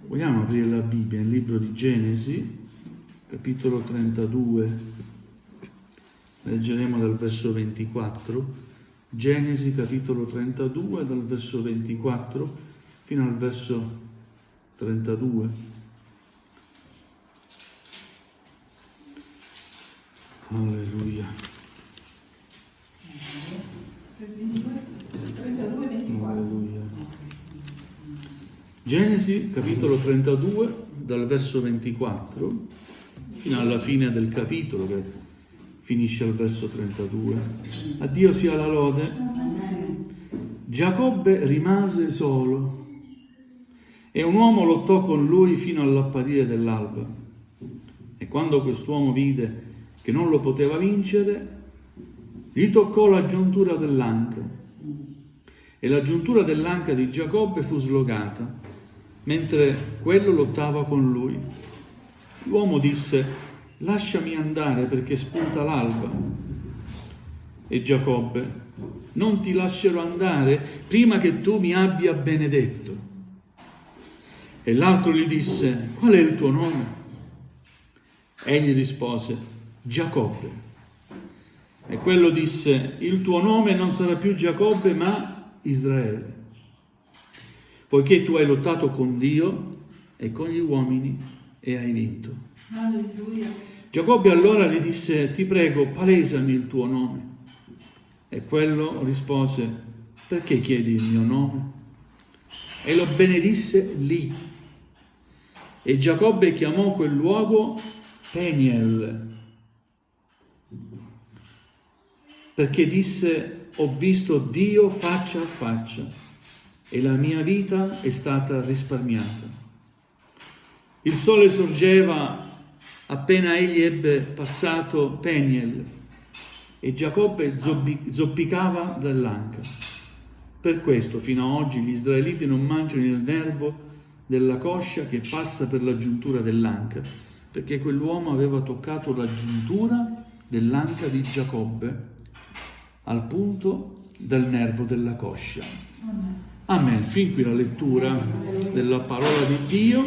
Vogliamo aprire la Bibbia nel libro di Genesi, capitolo 32, leggeremo dal verso 24, Genesi capitolo 32 dal verso 24 fino al verso 32. Alleluia. Alleluia. Genesi capitolo 32 dal verso 24 fino alla fine del capitolo che finisce al verso 32. A Dio sia la lode. Giacobbe rimase solo e un uomo lottò con lui fino all'apparire dell'alba. E quando quest'uomo vide che non lo poteva vincere, gli toccò la giuntura dell'anca. E la giuntura dell'anca di Giacobbe fu slogata, mentre quello lottava con lui. L'uomo disse: lasciami andare perché spunta l'alba. E Giacobbe: non ti lascerò andare prima che tu mi abbia benedetto. E l'altro gli disse: qual è il tuo nome? Egli rispose: Giacobbe. E quello disse: il tuo nome non sarà più Giacobbe ma Israele, poiché tu hai lottato con Dio e con gli uomini e hai vinto. Alleluia. Giacobbe allora gli disse: ti prego, palesami il tuo nome. E quello rispose: perché chiedi il mio nome? E lo benedisse lì. E Giacobbe chiamò quel luogo Peniel, perché disse: ho visto Dio faccia a faccia e la mia vita è stata risparmiata. Il sole sorgeva appena egli ebbe passato Peniel e Giacobbe zoppicava dall'anca. Per questo fino ad oggi gli israeliti non mangiano il nervo della coscia che passa per la giuntura dell'anca, perché quell'uomo aveva toccato la giuntura dell'anca di Giacobbe al punto del nervo della coscia. Amen. Fin qui la lettura della parola di Dio.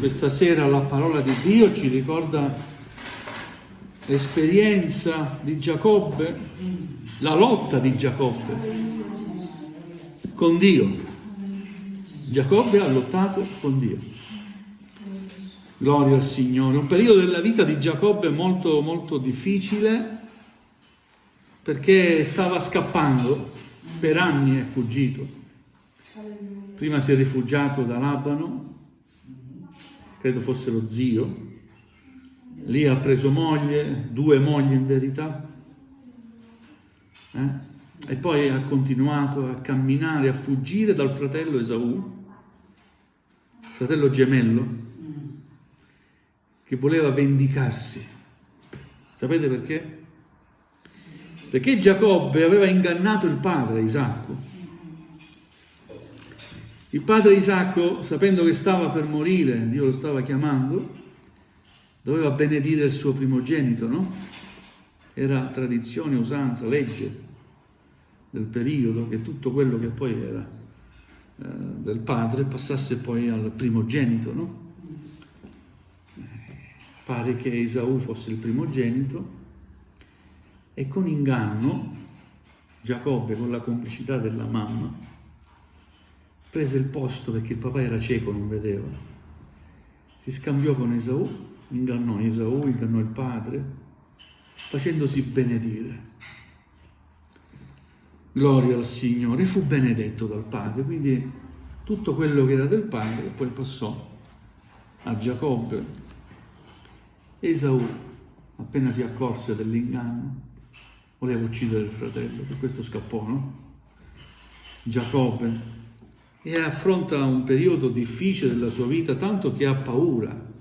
Questa sera la parola di Dio ci ricorda l'esperienza di Giacobbe, la lotta di Giacobbe con Dio. Giacobbe ha lottato con Dio. Gloria al Signore. Un periodo della vita di Giacobbe molto molto difficile, perché stava scappando, per anni è fuggito. Prima si è rifugiato da Labano, credo fosse lo zio, lì ha preso moglie, 2 mogli in verità, e poi ha continuato a camminare, a fuggire dal fratello Esaù, fratello gemello, che voleva vendicarsi. Sapete perché? Perché Giacobbe aveva ingannato il padre Isacco. Il padre Isacco, sapendo che stava per morire, Dio lo stava chiamando, doveva benedire il suo primogenito, no? Era tradizione, usanza, legge del periodo che tutto quello che poi era del padre passasse poi al primogenito, no? Pare che Esaù fosse il primogenito e con inganno Giacobbe, con la complicità della mamma, prese il posto perché il papà era cieco, non vedeva. Si scambiò con Esaù, ingannò il padre, facendosi benedire. Gloria al Signore. Fu benedetto dal padre, quindi tutto quello che era del padre poi passò a Giacobbe. Esaù, appena si accorse dell'inganno, voleva uccidere il fratello, per questo scappò, no? Giacobbe, e affronta un periodo difficile della sua vita, tanto che ha paura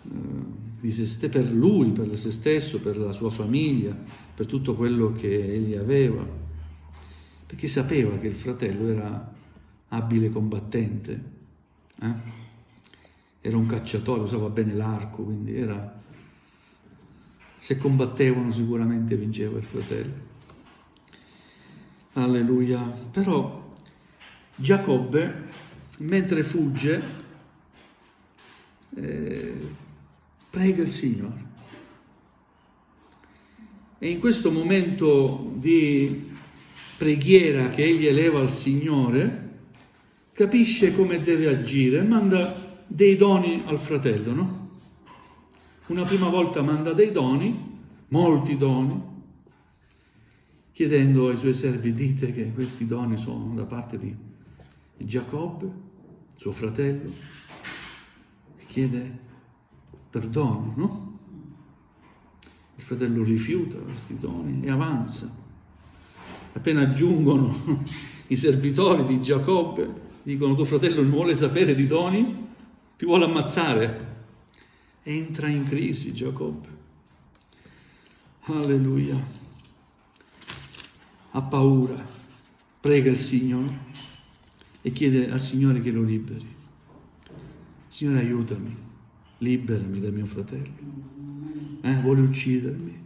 per lui, per se stesso, per la sua famiglia, per tutto quello che egli aveva, perché sapeva che il fratello era abile combattente, era un cacciatore, usava bene l'arco, quindi se combattevano sicuramente vinceva il fratello. Alleluia. Però Giacobbe mentre fugge, prega il Signore. E in questo momento di preghiera che egli eleva al Signore, capisce come deve agire, manda dei doni al fratello, no? Una prima volta manda dei doni, molti doni, chiedendo ai suoi servi: dite che questi doni sono da parte di Giacobbe, suo fratello, e chiede perdono, no? Il fratello rifiuta questi doni e avanza. Appena giungono i servitori di Giacobbe, dicono: tuo fratello non vuole sapere di doni, ti vuole ammazzare. Entra in crisi Giacobbe. Alleluia. Ha paura, prega il Signore e chiede al Signore che lo liberi. Signore, aiutami, liberami da mio fratello. Vuole uccidermi.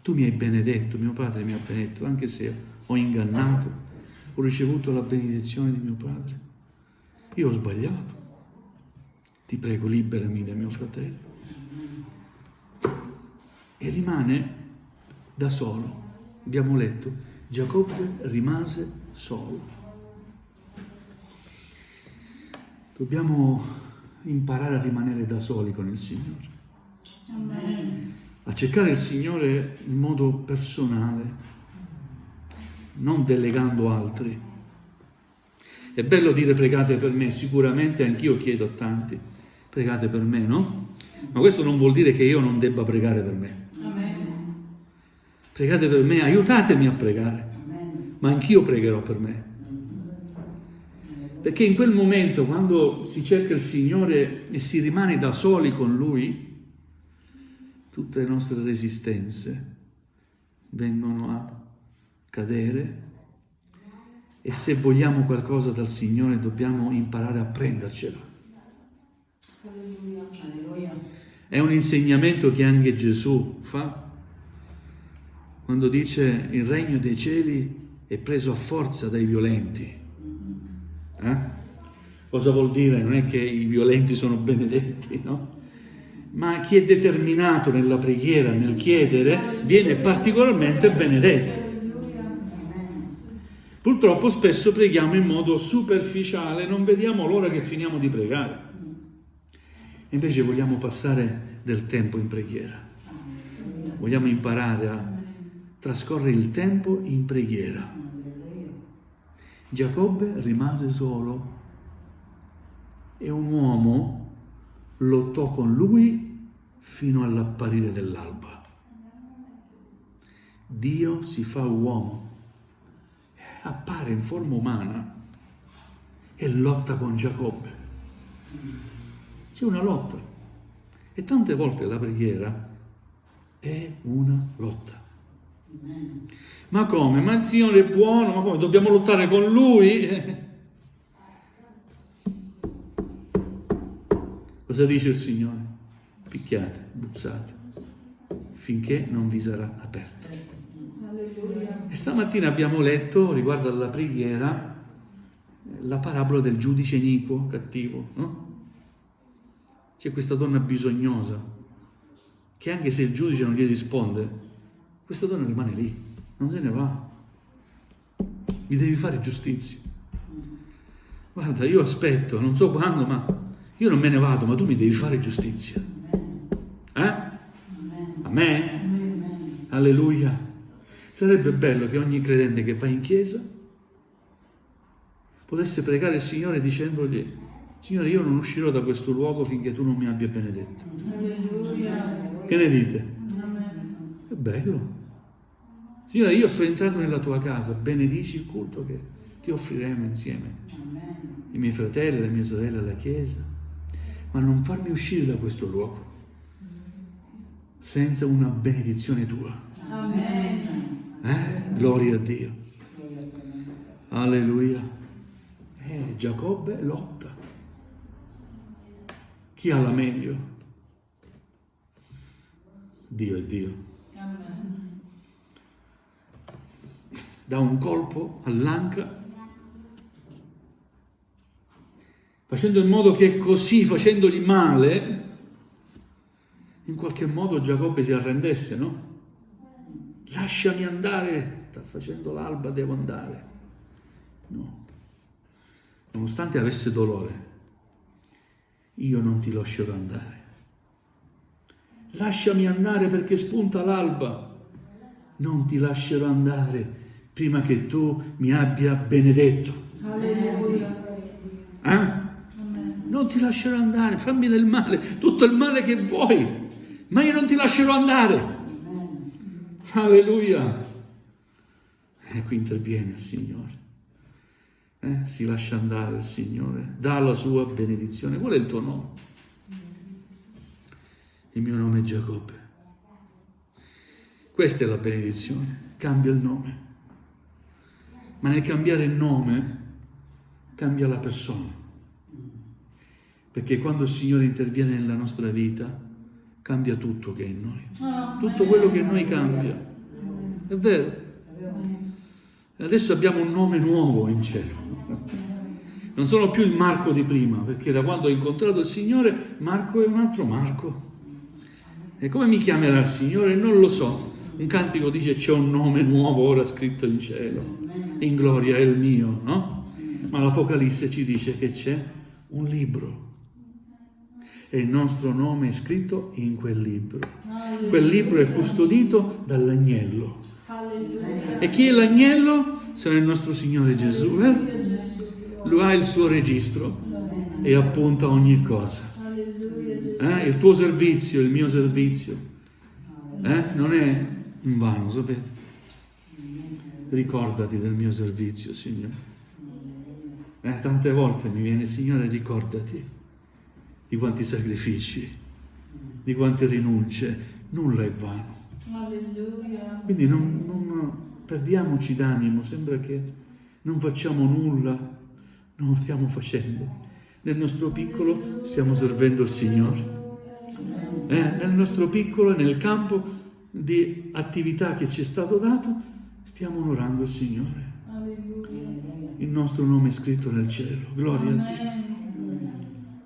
Tu mi hai benedetto, mio padre mi ha benedetto, anche se ho ingannato, ho ricevuto la benedizione di mio padre. Io ho sbagliato. Ti prego, liberami da mio fratello. E rimane da solo. Abbiamo letto, Giacobbe rimase solo. Dobbiamo imparare a rimanere da soli con il Signore. Amen. A cercare il Signore in modo personale, non delegando altri. È bello dire pregate per me, sicuramente anch'io chiedo a tanti, pregate per me, no? Ma questo non vuol dire che io non debba pregare per me. Amen. Pregate per me, aiutatemi a pregare, ma anch'io pregherò per me. Perché in quel momento, quando si cerca il Signore e si rimane da soli con Lui, tutte le nostre resistenze vengono a cadere, e se vogliamo qualcosa dal Signore dobbiamo imparare a prendercela. Alleluia. È un insegnamento che anche Gesù fa quando dice: il regno dei cieli è preso a forza dai violenti. Cosa vuol dire? Non è che i violenti sono benedetti, no? Ma chi è determinato nella preghiera, nel chiedere, viene particolarmente benedetto. Purtroppo spesso preghiamo in modo superficiale, non vediamo l'ora che finiamo di pregare. Invece vogliamo passare del tempo in preghiera. Vogliamo imparare a trascorrere il tempo in preghiera. Giacobbe rimase solo e un uomo lottò con lui fino all'apparire dell'alba. Dio si fa uomo, appare in forma umana e lotta con Giacobbe. C'è una lotta, e tante volte la preghiera è una lotta. Ma come? Ma il Signore è buono, ma come? Dobbiamo lottare con Lui? Cosa dice il Signore? Picchiate, bussate, finché non vi sarà aperto. Alleluia. E stamattina abbiamo letto, riguardo alla preghiera, la parabola del giudice iniquo, cattivo, no? C'è questa donna bisognosa, che anche se il giudice non gli risponde, questa donna rimane lì, non se ne va. Mi devi fare giustizia. Guarda, io aspetto, non so quando, ma io non me ne vado, ma tu mi devi fare giustizia. A me? Alleluia. Sarebbe bello che ogni credente che va in chiesa potesse pregare il Signore dicendogli: Signore, io non uscirò da questo luogo finché tu non mi abbia benedetto. Alleluia. Che ne dite? Amen. È bello. Signore, io sto entrando nella tua casa, benedici il culto che ti offriremo insieme, i miei fratelli, le mie sorelle, la Chiesa, ma non farmi uscire da questo luogo senza una benedizione tua. Amen. Gloria a Dio. Alleluia. Giacobbe lotta. Chi ha la meglio? Dio è Dio. Amen. Dà un colpo all'anca facendo in modo che così, facendogli male, in qualche modo Giacobbe si arrendesse, no? Lasciami andare, sta facendo l'alba, devo andare. No. Nonostante avesse dolore, io non ti lascerò andare. Lasciami andare perché spunta l'alba. Non ti lascerò andare prima che tu mi abbia benedetto. Alleluia. Non ti lascerò andare, fammi del male, tutto il male che vuoi, ma io non ti lascerò andare. Alleluia. E qui interviene il Signore. Si lascia andare il Signore, dà la sua benedizione. Qual è il tuo nome? Il mio nome è Giacobbe. Questa è la benedizione, cambia il nome. Ma nel cambiare il nome cambia la persona. Perché quando il Signore interviene nella nostra vita, cambia tutto che è in noi. Tutto quello che in noi cambia. È vero. Adesso abbiamo un nome nuovo in cielo. Non sono più il Marco di prima, perché da quando ho incontrato il Signore, Marco è un altro Marco. E come mi chiamerà il Signore? Non lo so. Un cantico dice c'è un nome nuovo ora scritto in cielo. In gloria è il mio, no? Ma l'Apocalisse ci dice che c'è un libro. E il nostro nome è scritto in quel libro. Quel libro è custodito dall'agnello. E chi è l'agnello? Sarà il nostro Signore Gesù. Lui ha il suo registro e appunta ogni cosa. Il tuo servizio, il mio servizio, non è in vano, sapete? Ricordati del mio servizio, Signore. Tante volte mi viene, Signore, ricordati di quanti sacrifici, di quante rinunce, nulla è vano. Alleluia. Quindi non perdiamoci d'animo, sembra che non facciamo nulla, non lo stiamo facendo. Nel nostro piccolo stiamo servendo il Signore. Nel nostro piccolo, nel campo di attività che ci è stato dato, stiamo onorando il Signore. Il nostro nome è scritto nel cielo. Gloria a Dio.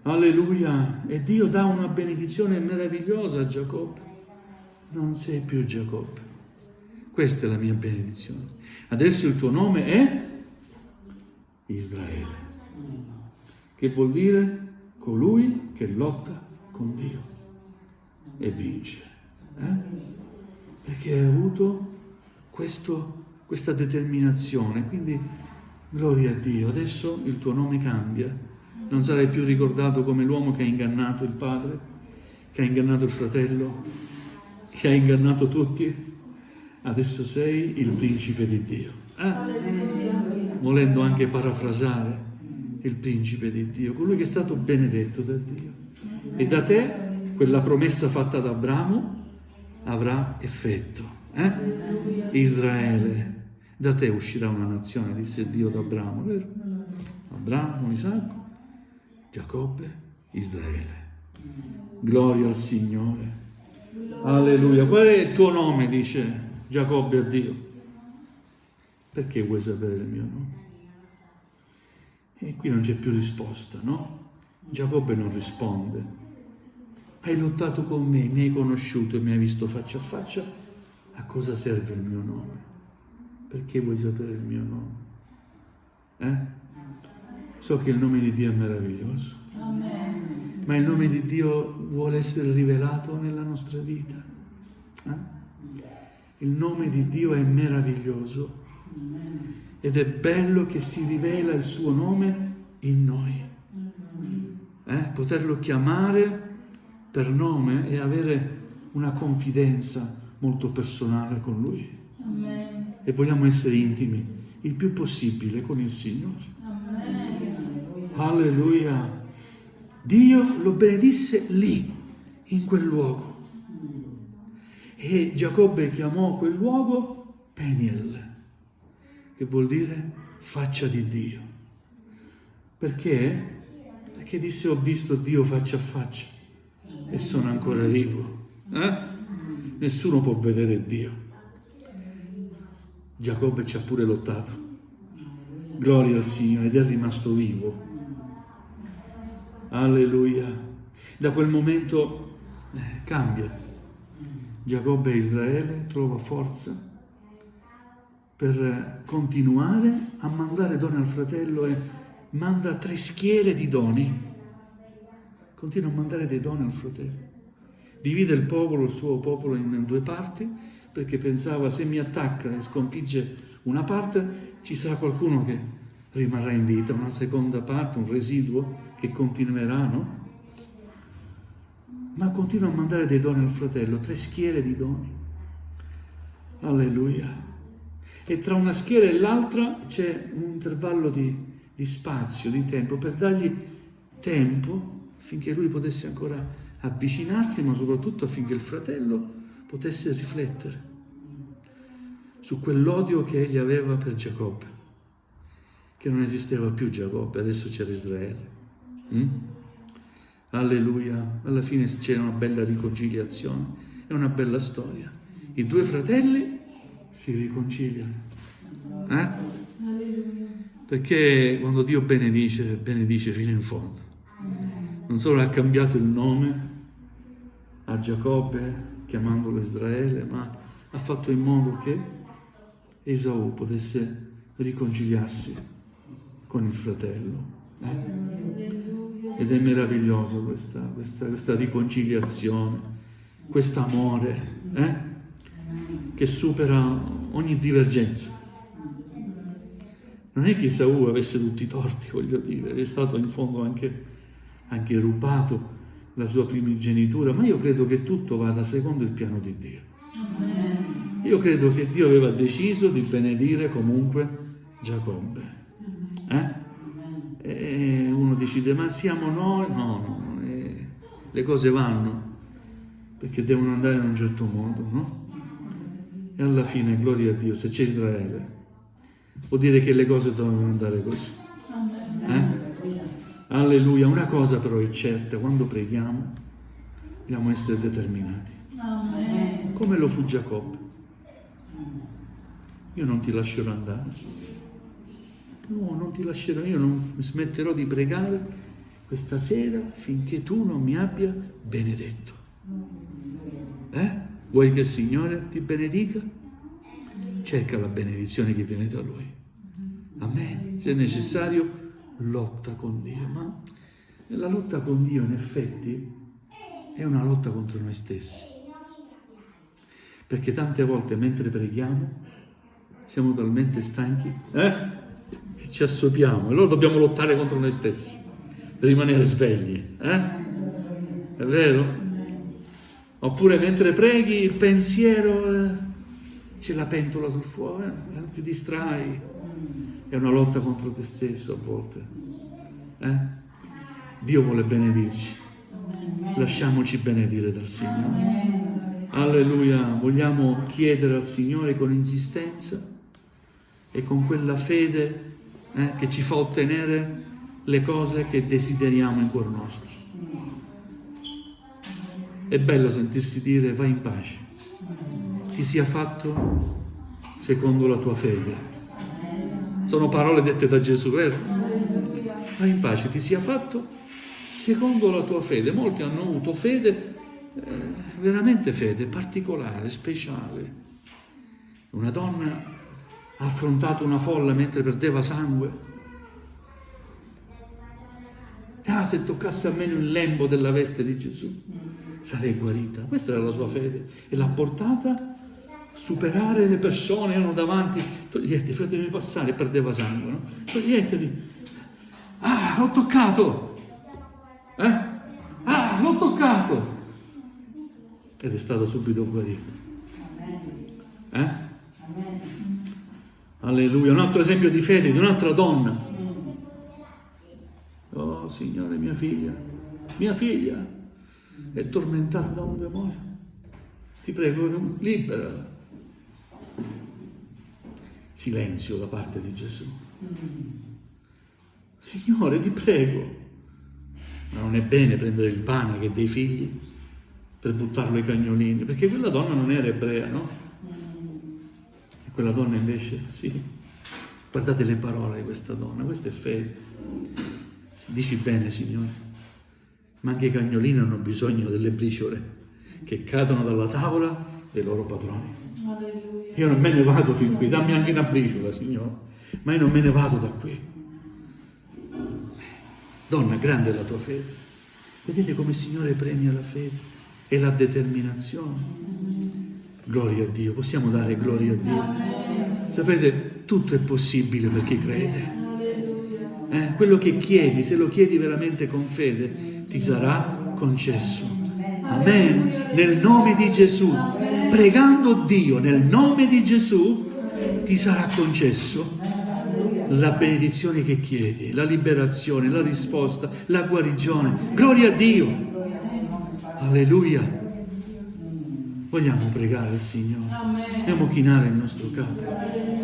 Alleluia. E Dio dà una benedizione meravigliosa a Giacobbe. Non sei più Giacobbe. Questa è la mia benedizione. Adesso il tuo nome è Israele, che vuol dire colui che lotta con Dio e vince. Perché hai avuto questa determinazione. Quindi, gloria a Dio. Adesso il tuo nome cambia. Non sarai più ricordato come l'uomo che ha ingannato il padre, che ha ingannato il fratello, che ha ingannato tutti. Adesso sei il principe di Dio. Volendo anche parafrasare, il principe di Dio, colui che è stato benedetto da Dio. E da te, quella promessa fatta da Abramo avrà effetto. Israele, da te uscirà una nazione, disse Dio da Abramo, vero? Abramo, Isacco, Giacobbe, Israele. Gloria al Signore. Alleluia. Qual è il tuo nome? Dice Giacobbe a Dio. Perché vuoi sapere il mio nome? E qui non c'è più risposta, no? Giacobbe non risponde. Hai lottato con me, mi hai conosciuto e mi hai visto faccia a faccia. A cosa serve il mio nome? Perché vuoi sapere il mio nome? So che il nome di Dio è meraviglioso. Amen. Ma il nome di Dio vuole essere rivelato nella nostra vita. Il nome di Dio è meraviglioso ed è bello che si rivela il suo nome in noi. Poterlo chiamare per nome e avere una confidenza molto personale con Lui. Amen. E vogliamo essere intimi il più possibile con il Signore. Amen. Alleluia. Dio lo benedisse lì, in quel luogo. E Giacobbe chiamò quel luogo Peniel, che vuol dire faccia di Dio. Perché? Perché disse: ho visto Dio faccia a faccia e sono ancora vivo. Nessuno può vedere Dio. Giacobbe ci ha pure lottato. Gloria al Signore, ed è rimasto vivo. Alleluia. Da quel momento cambia. Giacobbe e Israele trova forza per continuare a mandare doni al fratello e manda 3 schiere di doni. Continua a mandare dei doni al fratello. Divide il suo popolo in 2 parti, perché pensava: se mi attacca e sconfigge una parte, ci sarà qualcuno che rimarrà in vita, una seconda parte, un residuo che continuerà, no? Ma continua a mandare dei doni al fratello, 3 schiere di doni. Alleluia. E tra una schiera e l'altra c'è un intervallo di spazio, di tempo, per dargli tempo affinché lui potesse ancora avvicinarsi, ma soprattutto affinché il fratello potesse riflettere su quell'odio che egli aveva per Giacobbe, che non esisteva più Giacobbe, adesso c'era Israele. Alleluia. Alla fine c'è una bella riconciliazione, è una bella storia. I 2 fratelli si riconciliano. Perché quando Dio benedice fino in fondo. Non solo ha cambiato il nome a Giacobbe chiamandolo Israele, ma ha fatto in modo che Esaù potesse riconciliarsi con il fratello. Ed è meraviglioso questa riconciliazione, quest'amore che supera ogni divergenza. Non è che Esaù avesse tutti i torti, voglio dire, è stato in fondo anche rubato la sua primogenitura, ma io credo che tutto vada secondo il piano di Dio. Io credo che Dio aveva deciso di benedire comunque Giacobbe. E uno decide: ma siamo noi? No, le cose vanno perché devono andare in un certo modo, no? E alla fine, gloria a Dio, se c'è Israele, vuol dire che le cose devono andare così. Alleluia. Una cosa però è certa: quando preghiamo dobbiamo essere determinati. Amen. Come lo fu Giacobbe. Io non ti lascerò andare, Signore. No, non ti lascerò, io non smetterò di pregare questa sera finché tu non mi abbia benedetto. Vuoi che il Signore ti benedica? Cerca la benedizione che viene da Lui. Amen. Se è necessario, lotta con Dio. Ma la lotta con Dio, in effetti, è una lotta contro noi stessi. Perché tante volte mentre preghiamo siamo talmente stanchi che ci assopiamo, e allora dobbiamo lottare contro noi stessi per rimanere svegli. È vero? Oppure mentre preghi il pensiero c'è la pentola sul fuoco, ti distrai. È una lotta contro te stesso a volte. Dio vuole benedirci. Lasciamoci benedire dal Signore. Alleluia. Vogliamo chiedere al Signore con insistenza e con quella fede che ci fa ottenere le cose che desideriamo in cuor nostro. È bello sentirsi dire: vai in pace, ti sia fatto secondo la tua fede. Sono parole dette da Gesù, vero? Vai in pace, ti sia fatto secondo la tua fede. Molti hanno avuto fede, veramente fede particolare, speciale. Una donna ha affrontato una folla mentre perdeva sangue. Se toccasse almeno il lembo della veste di Gesù, sarei guarita. Questa era la sua fede e l'ha portata a superare le persone che erano davanti. Togliete, fatemi passare, perdeva sangue, no? Toglieteli. L'ho toccato. L'ho toccato. Ed è stato subito guarito. Alleluia. Un altro esempio di fede di un'altra donna. Oh Signore, mia figlia è tormentata da un demonio. Ti prego, liberala. Silenzio da parte di Gesù. Signore, ti prego. Ma non è bene prendere il pane che dei figli per buttarlo ai cagnolini, perché quella donna non era ebrea, no? E quella donna invece, sì. Guardate le parole di questa donna, questa è fede. Dici bene, Signore, ma anche i cagnolini hanno bisogno delle briciole che cadono dalla tavola dei loro padroni. Alleluia. Io non me ne vado fin qui, dammi anche una briciola, Signore, ma io non me ne vado da qui. Donna, grande è la tua fede. Vedete come il Signore premia la fede e la determinazione. Gloria a Dio, possiamo dare gloria a Dio. Sapete, tutto è possibile per chi crede. Quello che chiedi, se lo chiedi veramente con fede, ti sarà concesso. Amen. Nel nome di Gesù, pregando Dio nel nome di Gesù, ti sarà concesso la benedizione che chiedi, la liberazione, la risposta, la guarigione. Gloria a Dio. Alleluia. Vogliamo pregare il Signore. Andiamo a chinare il nostro capo.